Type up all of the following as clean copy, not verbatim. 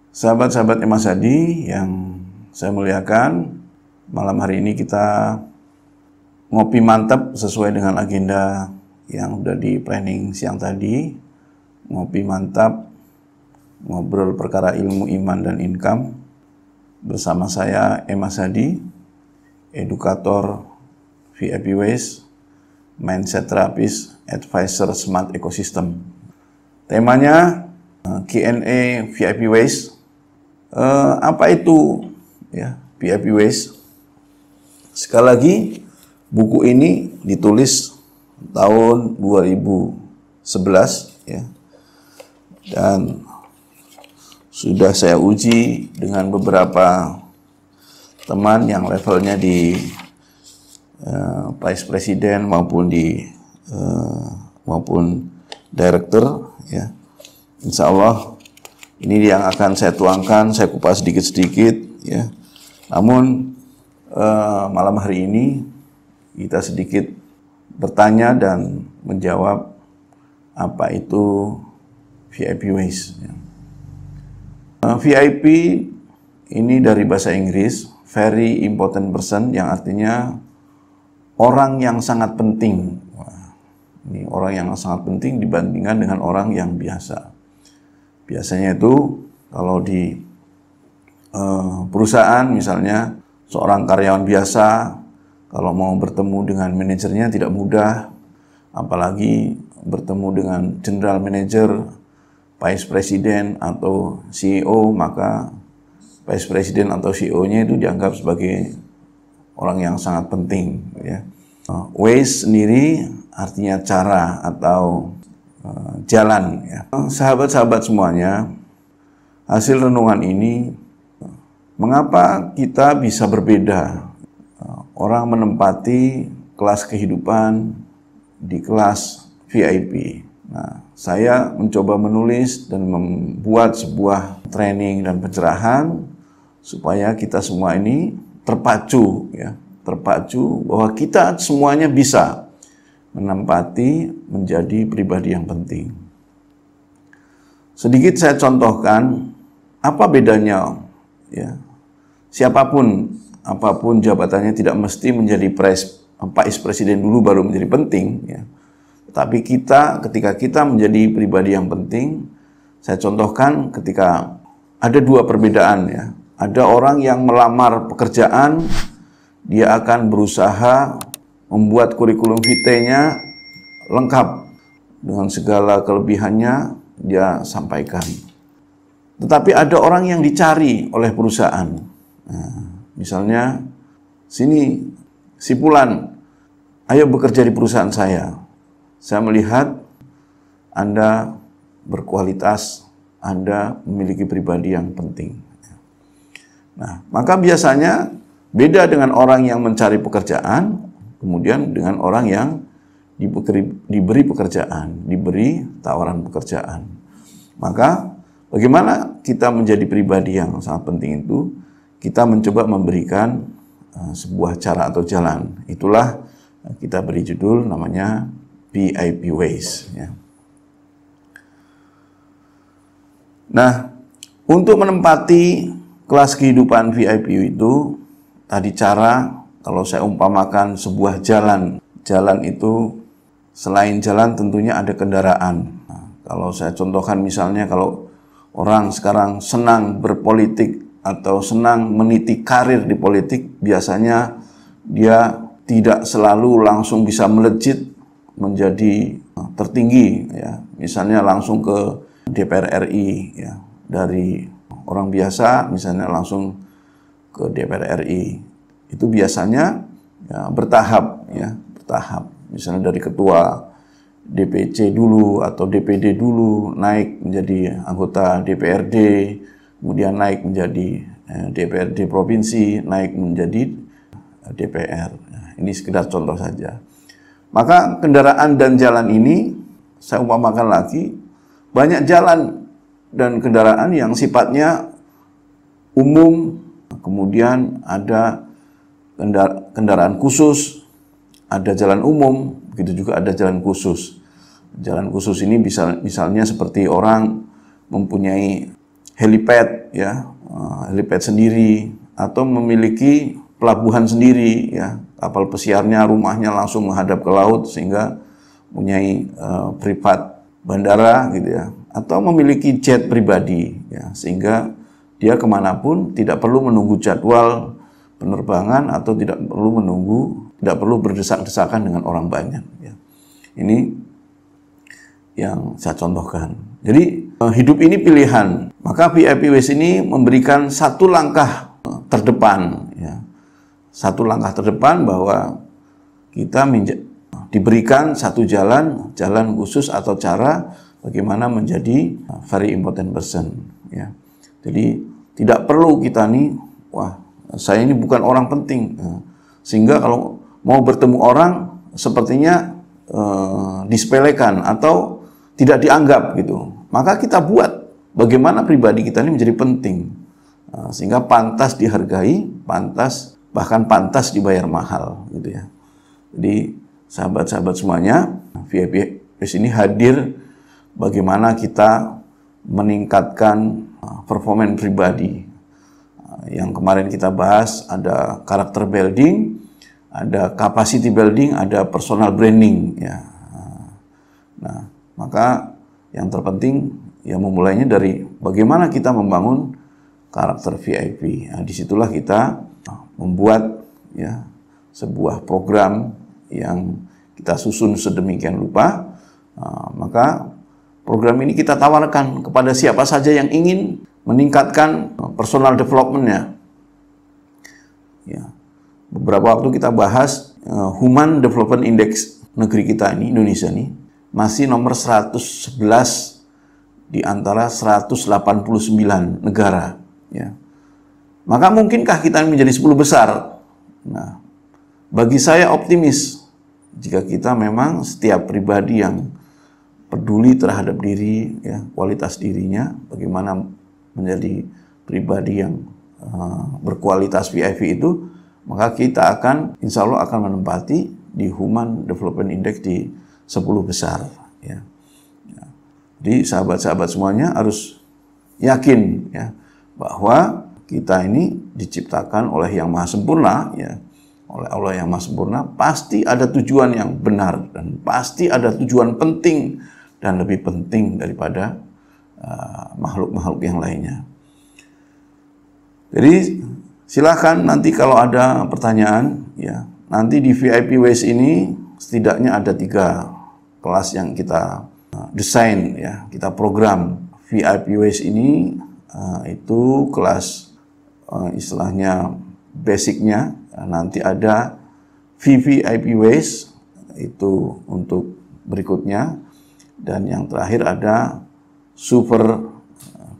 Sahabat-sahabat Emas Hadi yang saya muliakan, malam hari ini kita ngopi mantap sesuai dengan agenda yang udah di planning siang tadi. Ngopi mantap, ngobrol perkara ilmu, iman, dan income. Bersama saya Emas Hadi, edukator VIP Ways, mindset terapis, advisor smart ecosystem. Temanya Q&A VIP Ways. Apa itu ya VIP Ways? Sekali lagi, buku ini ditulis tahun 2011 ya, dan sudah saya uji dengan beberapa teman yang levelnya di Vice President maupun Director ya. Insya Allah ini yang akan saya tuangkan, saya kupas sedikit-sedikit ya. Namun malam hari ini kita sedikit bertanya dan menjawab apa itu VIP Ways ya. VIP ini dari bahasa Inggris, very important person, yang artinya orang yang sangat penting. Wah, ini orang yang sangat penting dibandingkan dengan orang yang biasa. Biasanya itu kalau di perusahaan misalnya seorang karyawan biasa kalau mau bertemu dengan manajernya tidak mudah, apalagi bertemu dengan general manager, vice president atau CEO, maka vice president atau CEO-nya itu dianggap sebagai orang yang sangat penting ya. Ways sendiri artinya cara atau jalan ya. Sahabat-sahabat semuanya, hasil renungan ini mengapa kita bisa berbeda? Orang menempati kelas kehidupan di kelas VIP. Nah, saya mencoba menulis dan membuat sebuah training dan pencerahan supaya kita semua ini terpacu ya, terpacu bahwa kita semuanya bisa menempati menjadi pribadi yang penting. Sedikit saya contohkan apa bedanya ya. Siapapun, apapun jabatannya tidak mesti menjadi vice president dulu baru menjadi penting ya. Tapi ketika kita menjadi pribadi yang penting, saya contohkan ketika ada dua perbedaan ya. Ada orang yang melamar pekerjaan, dia akan berusaha membuat kurikulum vitae-nya lengkap dengan segala kelebihannya dia sampaikan. Tetapi ada orang yang dicari oleh perusahaan. Nah, misalnya, sini si Fulan, ayo bekerja di perusahaan saya. Saya melihat Anda berkualitas, Anda memiliki pribadi yang penting. Nah, maka biasanya beda dengan orang yang mencari pekerjaan, kemudian dengan orang yang diberi pekerjaan, diberi tawaran pekerjaan. Maka bagaimana kita menjadi pribadi yang sangat penting itu? Kita mencoba memberikan sebuah cara atau jalan. Itulah kita beri judul namanya VIP Ways ya. Nah, untuk menempati kelas kehidupan VIP itu tadi cara, kalau saya umpamakan sebuah jalan itu selain jalan tentunya ada kendaraan. Nah, kalau saya contohkan misalnya kalau orang sekarang senang berpolitik atau senang meniti karir di politik, biasanya dia tidak selalu langsung bisa melejit menjadi tertinggi ya. Misalnya langsung ke DPR RI ya. Dari orang biasa misalnya langsung ke DPR RI. Itu biasanya ya, bertahap ya, bertahap. Misalnya dari ketua DPC dulu atau DPD dulu naik menjadi anggota DPRD, kemudian naik menjadi DPRD provinsi, naik menjadi DPR. Nah, ini sekedar contoh saja. Maka kendaraan dan jalan ini saya umpamakan lagi, banyak jalan dan kendaraan yang sifatnya umum, kemudian ada kendaraan khusus, ada jalan umum, begitu juga ada jalan khusus. Jalan khusus ini misalnya seperti orang mempunyai helipad ya, helipad sendiri, atau memiliki pelabuhan sendiri ya, kapal pesiarnya, rumahnya langsung menghadap ke laut sehingga mempunyai privat bandara gitu ya, atau memiliki jet pribadi ya, sehingga dia kemanapun tidak perlu menunggu jadwal penerbangan atau tidak perlu berdesak-desakan dengan orang banyak ya. Ini yang saya contohkan. Jadi hidup ini pilihan, maka VIP Ways ini memberikan satu langkah terdepan ya, satu langkah terdepan bahwa kita diberikan satu jalan khusus atau cara bagaimana menjadi very important person ya. Jadi tidak perlu kita nih, wah saya ini bukan orang penting, sehingga kalau mau bertemu orang sepertinya disepelekan atau tidak dianggap gitu. Maka kita buat bagaimana pribadi kita ini menjadi penting, sehingga pantas dihargai, bahkan pantas dibayar mahal gitu ya. Jadi sahabat-sahabat semuanya, VIP Ways ini hadir bagaimana kita meningkatkan performa pribadi. Yang kemarin kita bahas ada karakter building, ada capacity building, ada personal branding ya. Nah, maka yang terpenting ya memulainya dari bagaimana kita membangun karakter VIP. Nah, disitulah kita membuat ya sebuah program yang kita susun sedemikian rupa. Maka program ini kita tawarkan kepada siapa saja yang ingin meningkatkan personal development-nya. Ya. Beberapa waktu kita bahas Human Development Index negeri kita ini, Indonesia ini, masih nomor 111 di antara 189 negara. Ya. Maka mungkinkah kita menjadi 10 besar? Nah, bagi saya optimis jika kita memang setiap pribadi yang peduli terhadap diri, ya, kualitas dirinya, bagaimana menjadi pribadi yang berkualitas VIP itu, maka kita akan, insya Allah akan menempati di Human Development Index di 10 besar. Ya. Jadi sahabat-sahabat semuanya harus yakin ya bahwa kita ini diciptakan oleh Yang Maha Sempurna, ya, oleh Allah yang Maha Sempurna. Pasti ada tujuan yang benar dan pasti ada tujuan penting dan lebih penting daripada makhluk-makhluk yang lainnya. Jadi silakan nanti kalau ada pertanyaan, ya, nanti di VIP Ways ini setidaknya ada 3 kelas yang kita desain, ya, kita program. VIP Ways ini itu kelas istilahnya basicnya, nanti ada VVIP Ways itu untuk berikutnya, dan yang terakhir ada Super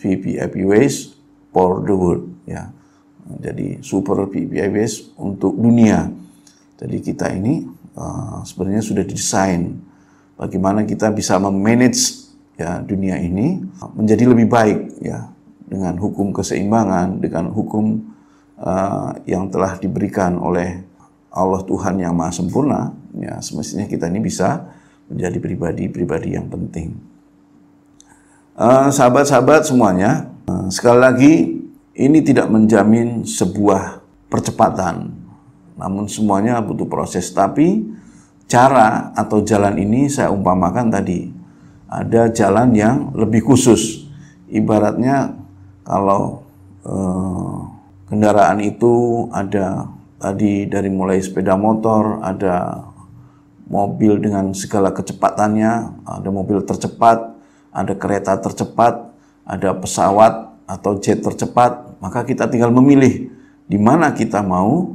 VVIP Ways for the world, ya. Jadi Super VVIP Ways untuk dunia. Jadi kita ini sebenarnya sudah didesain bagaimana kita bisa memanage ya dunia ini menjadi lebih baik, ya, dengan hukum keseimbangan, dengan hukum yang telah diberikan oleh Allah Tuhan yang Maha Sempurna. Ya, semestinya kita ini bisa menjadi pribadi-pribadi yang penting. Sahabat-sahabat semuanya, sekali lagi ini tidak menjamin sebuah percepatan, namun semuanya butuh proses. Tapi cara atau jalan ini saya umpamakan tadi, ada jalan yang lebih khusus. Ibaratnya kalau kendaraan itu ada tadi dari mulai sepeda motor, ada mobil dengan segala kecepatannya, ada mobil tercepat, ada kereta tercepat, ada pesawat atau jet tercepat, maka kita tinggal memilih di mana kita mau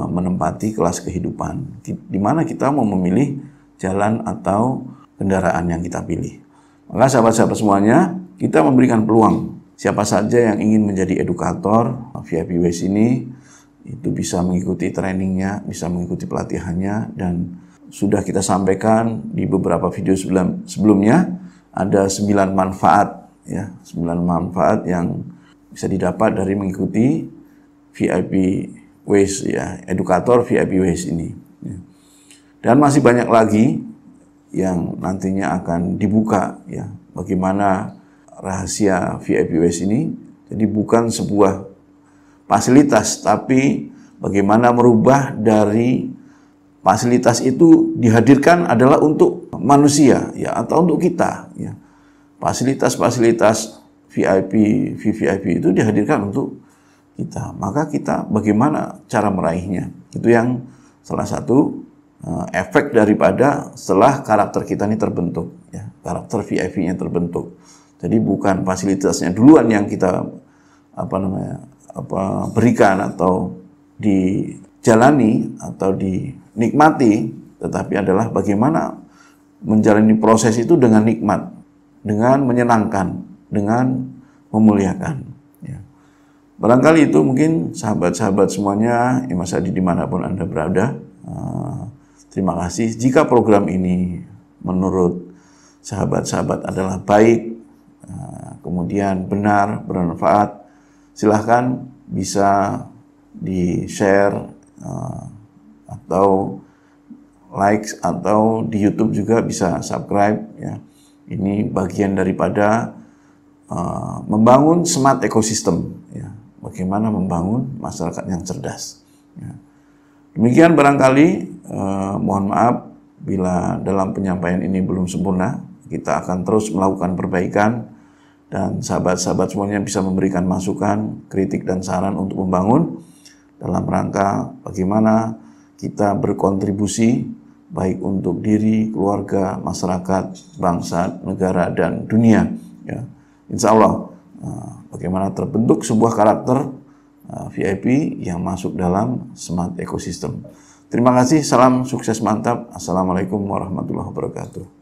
menempati kelas kehidupan, di mana kita mau memilih jalan atau kendaraan yang kita pilih. Maka sahabat-sahabat semuanya, kita memberikan peluang siapa saja yang ingin menjadi edukator VIP Ways ini, itu bisa mengikuti trainingnya, bisa mengikuti pelatihannya, dan sudah kita sampaikan di beberapa video sebelumnya, ada 9 manfaat, ya, 9 manfaat yang bisa didapat dari mengikuti VIP Ways, ya, edukator VIP Ways ini. Ya. Dan masih banyak lagi yang nantinya akan dibuka, ya, bagaimana rahasia VIP West ini. Jadi bukan sebuah fasilitas, tapi bagaimana merubah dari fasilitas itu dihadirkan adalah untuk manusia ya, atau untuk kita ya. Fasilitas-fasilitas VIP, VVIP itu dihadirkan untuk kita. Maka kita bagaimana cara meraihnya? Itu yang salah satu efek daripada setelah karakter kita ini terbentuk ya, karakter VIP-nya terbentuk. Jadi bukan fasilitasnya duluan yang kita berikan atau dijalani atau dinikmati, tetapi adalah bagaimana menjalani proses itu dengan nikmat, dengan menyenangkan, dengan memuliakan. Ya. Barangkali itu mungkin sahabat-sahabat semuanya, Mas Adi dimanapun Anda berada, terima kasih. Jika program ini menurut sahabat-sahabat adalah baik, kemudian benar, bermanfaat, silahkan bisa di-share atau like, atau di YouTube juga bisa subscribe ya. Ini bagian daripada membangun smart ekosistem ya. Bagaimana membangun masyarakat yang cerdas ya. Demikian barangkali, mohon maaf bila dalam penyampaian ini belum sempurna. Kita akan terus melakukan perbaikan dan sahabat-sahabat semuanya bisa memberikan masukan, kritik dan saran untuk membangun dalam rangka bagaimana kita berkontribusi baik untuk diri, keluarga, masyarakat, bangsa, negara, dan dunia. Ya. Insya Allah, bagaimana terbentuk sebuah karakter VIP yang masuk dalam smart ekosistem. Terima kasih, salam sukses mantap. Assalamualaikum warahmatullahi wabarakatuh.